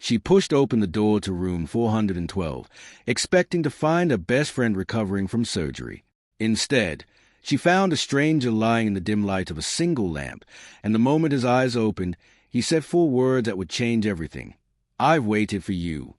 She pushed open the door to room 412, expecting to find her best friend recovering from surgery. Instead, she found a stranger lying in the dim light of a single lamp, and the moment his eyes opened, he said 4 words that would change everything. "I've waited for you."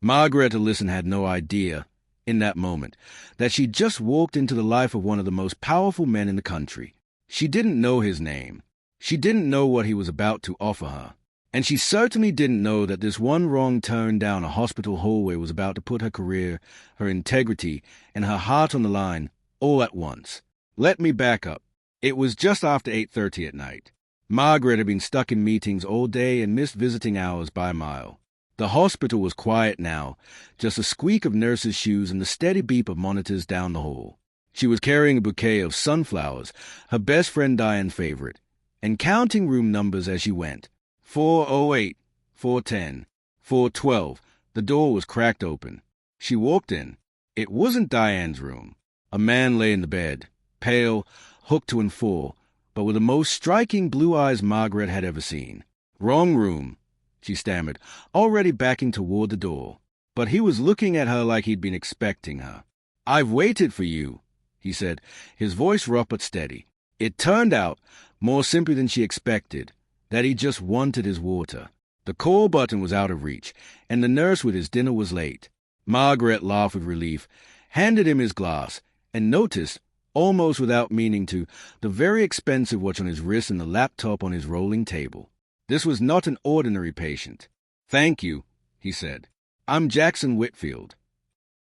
Margaret Ellison had no idea, in that moment, that she'd just walked into the life of one of the most powerful men in the country. She didn't know his name. She didn't know what he was about to offer her. And she certainly didn't know that this one wrong turn down a hospital hallway was about to put her career, her integrity, and her heart on the line, all at once. Let me back up. It was just after 8:30 at night. Margaret had been stuck in meetings all day and missed visiting hours by a mile. The hospital was quiet now, just a squeak of nurses' shoes and the steady beep of monitors down the hall. She was carrying a bouquet of sunflowers, her best friend Diane's favorite, and counting room numbers as she went. 408, 410, 412. The door was cracked open. She walked in. It wasn't Diane's room. A man lay in the bed, pale, hooked to and full, but with the most striking blue eyes Margaret had ever seen. "Wrong room," she stammered, already backing toward the door. But he was looking at her like he'd been expecting her. "I've waited for you," he said, his voice rough but steady. It turned out, more simply than she expected, that he just wanted his water. The call button was out of reach, and the nurse with his dinner was late. Margaret laughed with relief, handed him his glass, and noticed, almost without meaning to, the very expensive watch on his wrist and the laptop on his rolling table. This was not an ordinary patient. "Thank you," he said. "I'm Jackson Whitfield."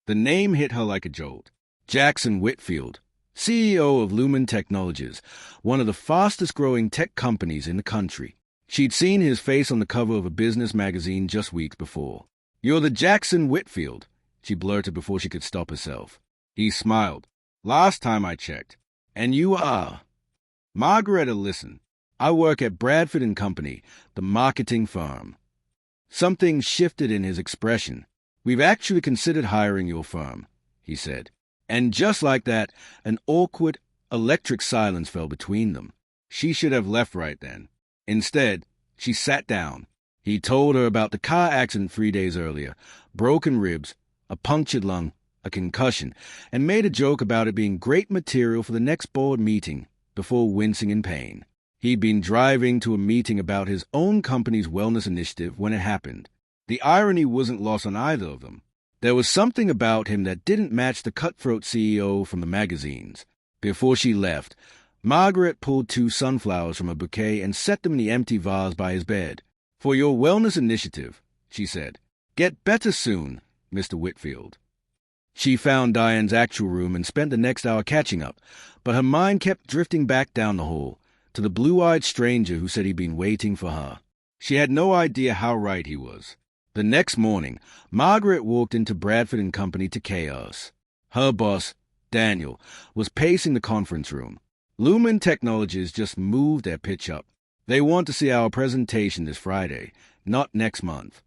The name hit her like a jolt. Jackson Whitfield, CEO of Lumen Technologies, one of the fastest-growing tech companies in the country. She'd seen his face on the cover of a business magazine just weeks before. "You're the Jackson Whitfield," she blurted before she could stop herself. He smiled. "Last time I checked. And you are?" "Margaret Ellison. I work at Bradford & Company, the marketing firm." Something shifted in his expression. "We've actually considered hiring your firm," he said. And just like that, an awkward, electric silence fell between them. She should have left right then. Instead, she sat down. He told her about the car accident 3 days earlier, broken ribs, a punctured lung, a concussion, and made a joke about it being great material for the next board meeting, before wincing in pain. He'd been driving to a meeting about his own company's wellness initiative when it happened. The irony wasn't lost on either of them. There was something about him that didn't match the cutthroat CEO from the magazines. Before she left, Margaret pulled 2 sunflowers from a bouquet and set them in the empty vase by his bed. "For your wellness initiative," she said. "Get better soon, Mr. Whitfield." She found Diane's actual room and spent the next hour catching up, but her mind kept drifting back down the hall, to the blue-eyed stranger who said he'd been waiting for her. She had no idea how right he was. The next morning, Margaret walked into Bradford & Company to chaos. Her boss, Daniel, was pacing the conference room. "Lumen Technologies just moved their pitch up. They want to see our presentation this Friday, not next month."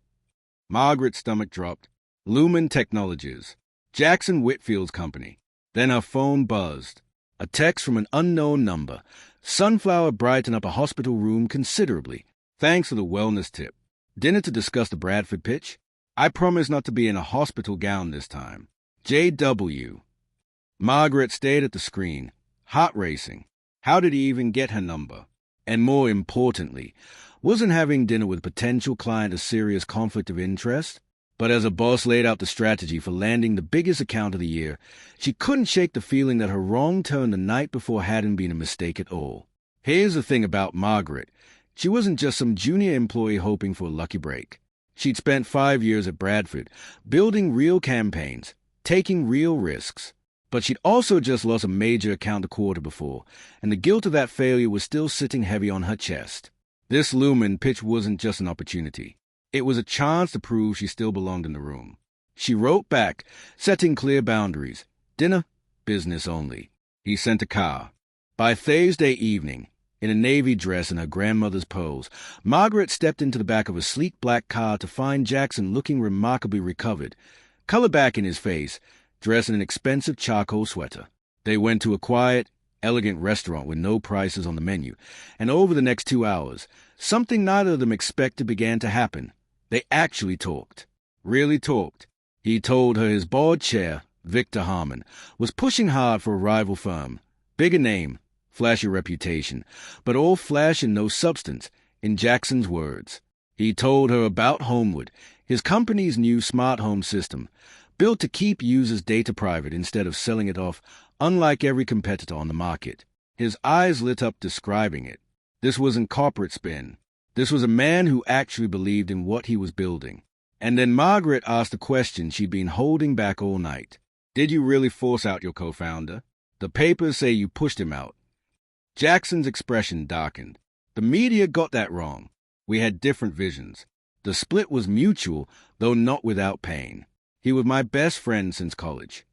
Margaret's stomach dropped. Lumen Technologies, Jackson Whitfield's company. Then her phone buzzed. A text from an unknown number. Sunflower brightened up a hospital room considerably. "Thanks for the wellness tip. Dinner to discuss the Bradford pitch? I promise not to be in a hospital gown this time. J.W." Margaret stayed at the screen, heart racing. How did he even get her number? And more importantly, wasn't having dinner with a potential client a serious conflict of interest? But as her boss laid out the strategy for landing the biggest account of the year, she couldn't shake the feeling that her wrong turn the night before hadn't been a mistake at all. Here's the thing about Margaret. She wasn't just some junior employee hoping for a lucky break. She'd spent 5 years at Bradford, building real campaigns, taking real risks. But she'd also just lost a major account a quarter before, and the guilt of that failure was still sitting heavy on her chest. This Lumen pitch wasn't just an opportunity. It was a chance to prove she still belonged in the room. She wrote back, setting clear boundaries. Dinner, business only. He sent a car. By Thursday evening, in a navy dress and her grandmother's pose, Margaret stepped into the back of a sleek black car to find Jackson looking remarkably recovered, color back in his face, dressed in an expensive charcoal sweater. They went to a quiet, elegant restaurant with no prices on the menu, and over the next 2 hours, something neither of them expected began to happen. They actually talked. Really talked. He told her his board chair, Victor Harmon, was pushing hard for a rival firm. Bigger name, flashy reputation, but all flash and no substance, in Jackson's words. He told her about Homewood, his company's new smart home system, built to keep users' data private instead of selling it off, unlike every competitor on the market. His eyes lit up describing it. This wasn't corporate spin. This was a man who actually believed in what he was building. And then Margaret asked a question she'd been holding back all night. Did you really force out your co-founder? The papers say you pushed him out. Jackson's expression darkened. The media got that wrong. We had different visions. The split was mutual, though not without pain. He was my best friend since college.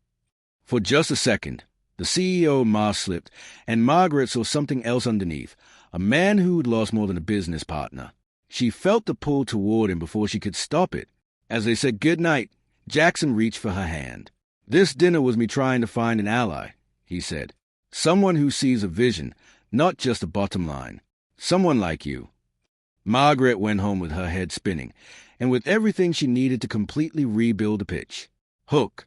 For just a second, the CEO mask slipped, and Margaret saw something else underneath, a man who'd lost more than a business partner. She felt the pull toward him before she could stop it. As they said goodnight, Jackson reached for her hand. This dinner was me trying to find an ally, he said. Someone who sees a vision, not just a bottom line. Someone like you. Margaret went home with her head spinning, and with everything she needed to completely rebuild the pitch. Hook.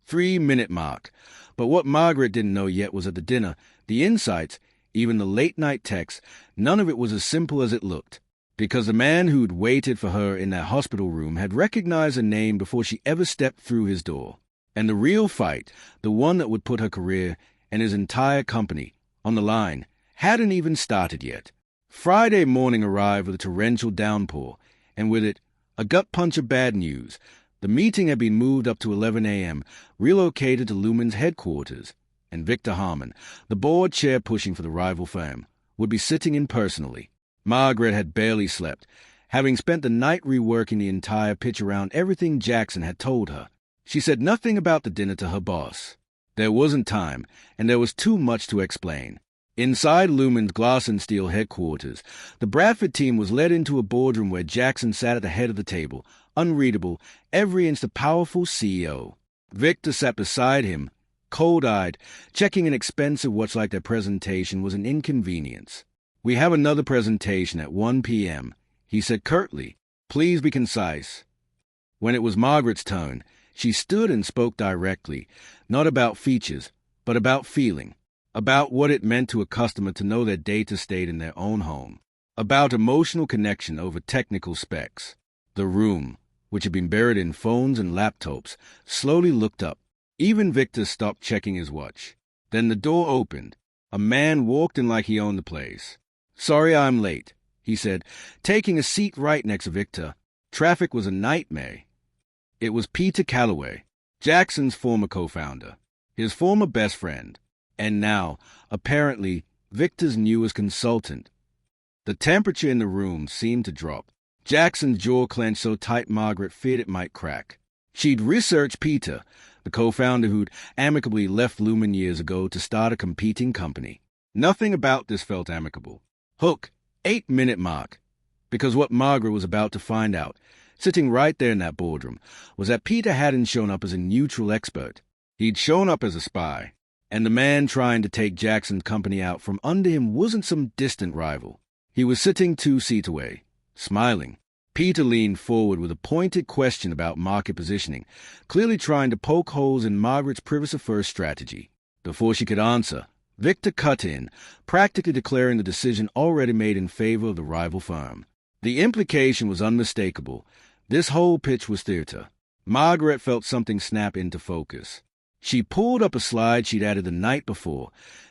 3-minute mark. But what Margaret didn't know yet was at the dinner, the insights, even the late-night texts, none of it was as simple as it looked. Because the man who'd waited for her in that hospital room had recognized her name before she ever stepped through his door. And the real fight, the one that would put her career and his entire company on the line, hadn't even started yet. Friday morning arrived with a torrential downpour, and with it, a gut punch of bad news. The meeting had been moved up to 11 a.m., relocated to Lumen's headquarters, and Victor Harmon, the board chair pushing for the rival firm, would be sitting in personally. Margaret had barely slept, having spent the night reworking the entire pitch around everything Jackson had told her. She said nothing about the dinner to her boss. There wasn't time, and there was too much to explain. Inside Lumen's glass and steel headquarters, the Bradford team was led into a boardroom where Jackson sat at the head of the table, unreadable, every inch the powerful CEO. Victor sat beside him, cold-eyed, checking an expensive watch like their presentation was an inconvenience. We have another presentation at 1 p.m., he said curtly. Please be concise. When it was Margaret's turn, she stood and spoke directly, not about features, but about feeling. About what it meant to a customer to know their data stayed in their own home. About emotional connection over technical specs. The room, which had been buried in phones and laptops, slowly looked up. Even Victor stopped checking his watch. Then the door opened. A man walked in like he owned the place. Sorry I'm late, he said, taking a seat right next to Victor. Traffic was a nightmare. It was Peter Calloway, Jackson's former co-founder, his former best friend. And now, apparently, Victor's newest consultant. The temperature in the room seemed to drop. Jackson's jaw clenched so tight Margaret feared it might crack. She'd researched Peter, the co-founder who'd amicably left Lumen years ago to start a competing company. Nothing about this felt amicable. Hook, 8-minute mark. Because what Margaret was about to find out, sitting right there in that boardroom, was that Peter hadn't shown up as a neutral expert. He'd shown up as a spy. And the man trying to take Jackson's company out from under him wasn't some distant rival. He was sitting 2 seats away, smiling. Peter leaned forward with a pointed question about market positioning, clearly trying to poke holes in Margaret's privacy-first strategy. Before she could answer, Victor cut in, practically declaring the decision already made in favor of the rival firm. The implication was unmistakable. This whole pitch was theater. Margaret felt something snap into focus. She pulled up a slide she'd added the night before,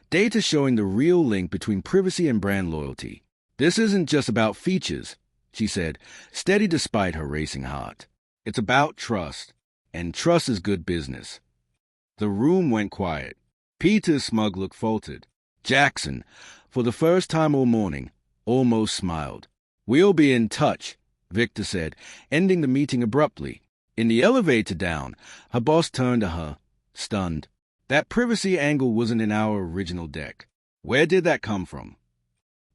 data showing the real link between privacy and brand loyalty. This isn't just about features, she said, steady despite her racing heart. It's about trust, and trust is good business. The room went quiet. Peter's smug look faltered. Jackson, for the first time all morning, almost smiled. We'll be in touch, Victor said, ending the meeting abruptly. In the elevator down, her boss turned to her, stunned. That privacy angle wasn't in our original deck. Where did that come from?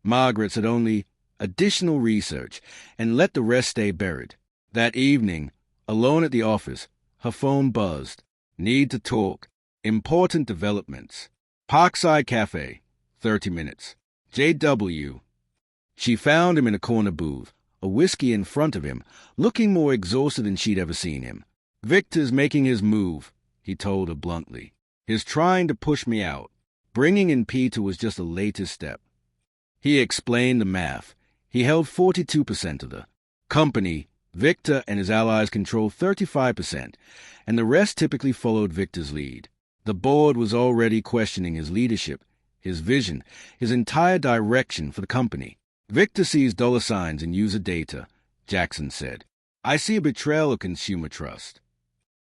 Margaret said only, additional research, and let the rest stay buried. That evening, alone at the office, her phone buzzed. Need to talk. Important developments. Parkside Cafe. 30 minutes. JW. She found him in a corner booth, a whiskey in front of him, looking more exhausted than she'd ever seen him. "Victor's making his move," he told her bluntly. "He's trying to push me out. Bringing in Peter was just the latest step." He explained the math. He held 42% of the company. Victor and his allies controlled 35%, and the rest typically followed Victor's lead. The board was already questioning his leadership, his vision, his entire direction for the company. "Victor sees dollar signs in user data," Jackson said. "I see a betrayal of consumer trust."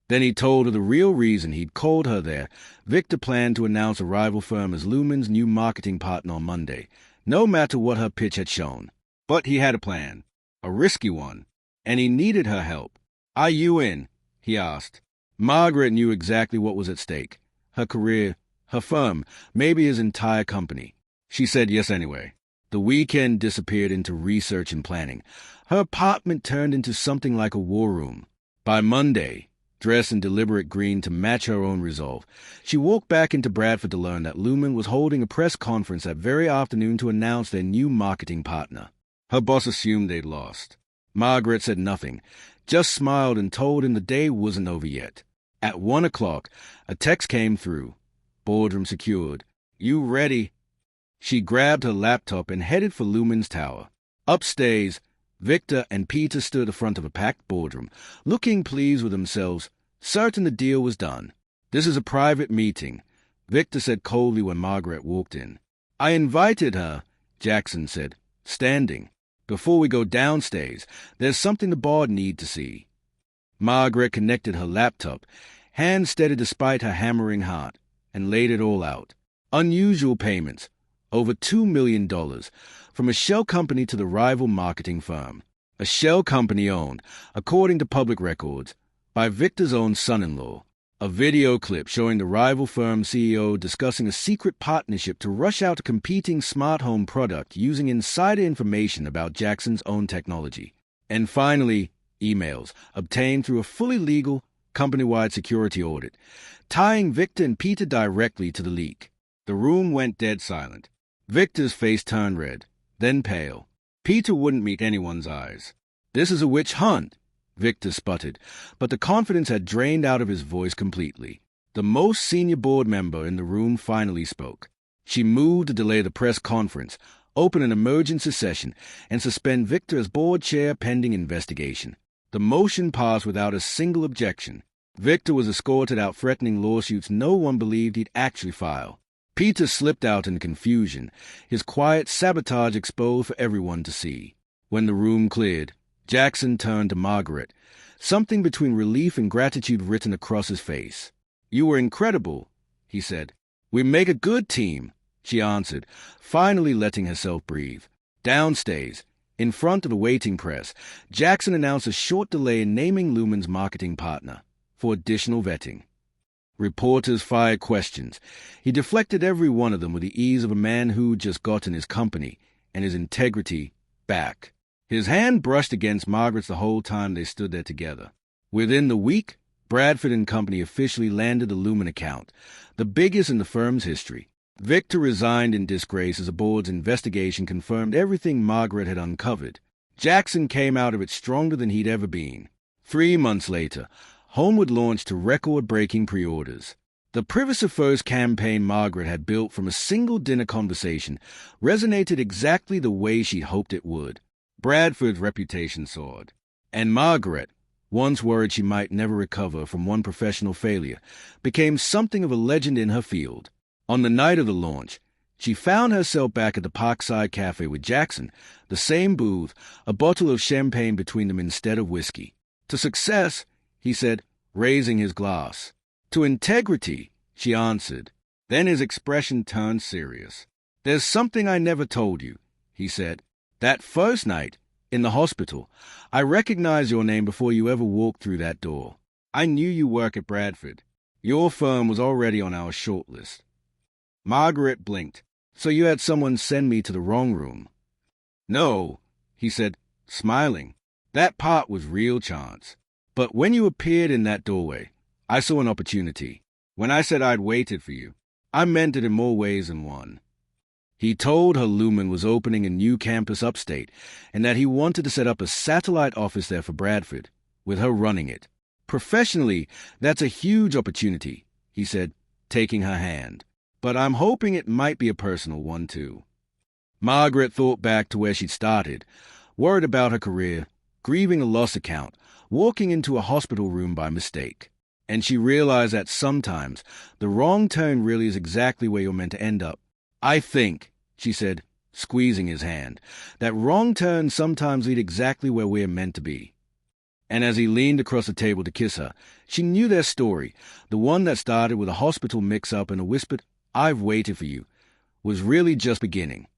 Then he told her the real reason he'd called her there. Victor planned to announce a rival firm as Lumen's new marketing partner on Monday, no matter what her pitch had shown. But he had a plan, a risky one, and he needed her help. "Are you in?" he asked. Margaret knew exactly what was at stake. Her career, her firm, maybe his entire company. She said yes anyway. The weekend disappeared into research and planning. Her apartment turned into something like a war room. By Monday, dressed in deliberate green to match her own resolve, she walked back into Bradford to learn that Lumen was holding a press conference that very afternoon to announce their new marketing partner. Her boss assumed they'd lost. Margaret said nothing, just smiled and told him the day wasn't over yet. At 1 o'clock, a text came through. "Boardroom secured. You ready?" She grabbed her laptop and headed for Lumen's tower. Upstairs, Victor and Peter stood at the front of a packed boardroom, looking pleased with themselves, certain the deal was done. "This is a private meeting," Victor said coldly when Margaret walked in. "I invited her," Jackson said, standing. "Before we go downstairs, there's something the board need to see." Margaret connected her laptop, hand steady despite her hammering heart, and laid it all out. Unusual payments, over $2 million, from a shell company to the rival marketing firm. A shell company owned, according to public records, by Victor's own son-in-law. A video clip showing the rival firm CEO discussing a secret partnership to rush out a competing smart home product using insider information about Jackson's own technology. And finally, emails obtained through a fully legal, company-wide security audit, tying Victor and Peter directly to the leak. The room went dead silent. Victor's face turned red, then pale. Peter wouldn't meet anyone's eyes. "This is a witch hunt," Victor sputtered, but the confidence had drained out of his voice completely. The most senior board member in the room finally spoke. She moved to delay the press conference, open an emergency session, and suspend Victor as board chair pending investigation. The motion passed without a single objection. Victor was escorted out threatening lawsuits no one believed he'd actually file. Peter slipped out in confusion, his quiet sabotage exposed for everyone to see. When the room cleared, Jackson turned to Margaret, something between relief and gratitude written across his face. "You were incredible," he said. "We make a good team," she answered, finally letting herself breathe. Downstairs, in front of the waiting press, Jackson announced a short delay in naming Lumen's marketing partner for additional vetting. Reporters fired questions. He deflected every one of them with the ease of a man who'd just gotten his company and his integrity back. His hand brushed against Margaret's the whole time they stood there together. Within the week, Bradford and Company officially landed the Lumen account, the biggest in the firm's history. Victor resigned in disgrace as the board's investigation confirmed everything Margaret had uncovered. Jackson came out of it stronger than he'd ever been. 3 months later, Homewood launched to record-breaking pre-orders. The Privacy First campaign Margaret had built from a single dinner conversation resonated exactly the way she'd hoped it would. Bradford's reputation soared. And Margaret, once worried she might never recover from one professional failure, became something of a legend in her field. On the night of the launch, she found herself back at the Parkside Cafe with Jackson, the same booth, a bottle of champagne between them instead of whiskey. "To success," he said, raising his glass. "To integrity," she answered. Then his expression turned serious. "There's something I never told you," he said. "That first night, in the hospital, I recognized your name before you ever walked through that door. I knew you work at Bradford. Your firm was already on our short list." Margaret blinked. "So you had someone send me to the wrong room?" "No," he said, smiling. "That part was real chance. But when you appeared in that doorway, I saw an opportunity. When I said I'd waited for you, I meant it in more ways than one." He told her Lumen was opening a new campus upstate and that he wanted to set up a satellite office there for Bradford, with her running it. Professionally, that's a huge opportunity, he said, taking her hand. But I'm hoping it might be a personal one, too. Margaret thought back to where she'd started, worried about her career, grieving a loss account, walking into a hospital room by mistake. And she realized that sometimes the wrong turn really is exactly where you're meant to end up. I think, she said, squeezing his hand, that wrong turns sometimes lead exactly where we're meant to be. And as he leaned across the table to kiss her, she knew their story, the one that started with a hospital mix-up and a whispered, "I've waited for you," was really just beginning.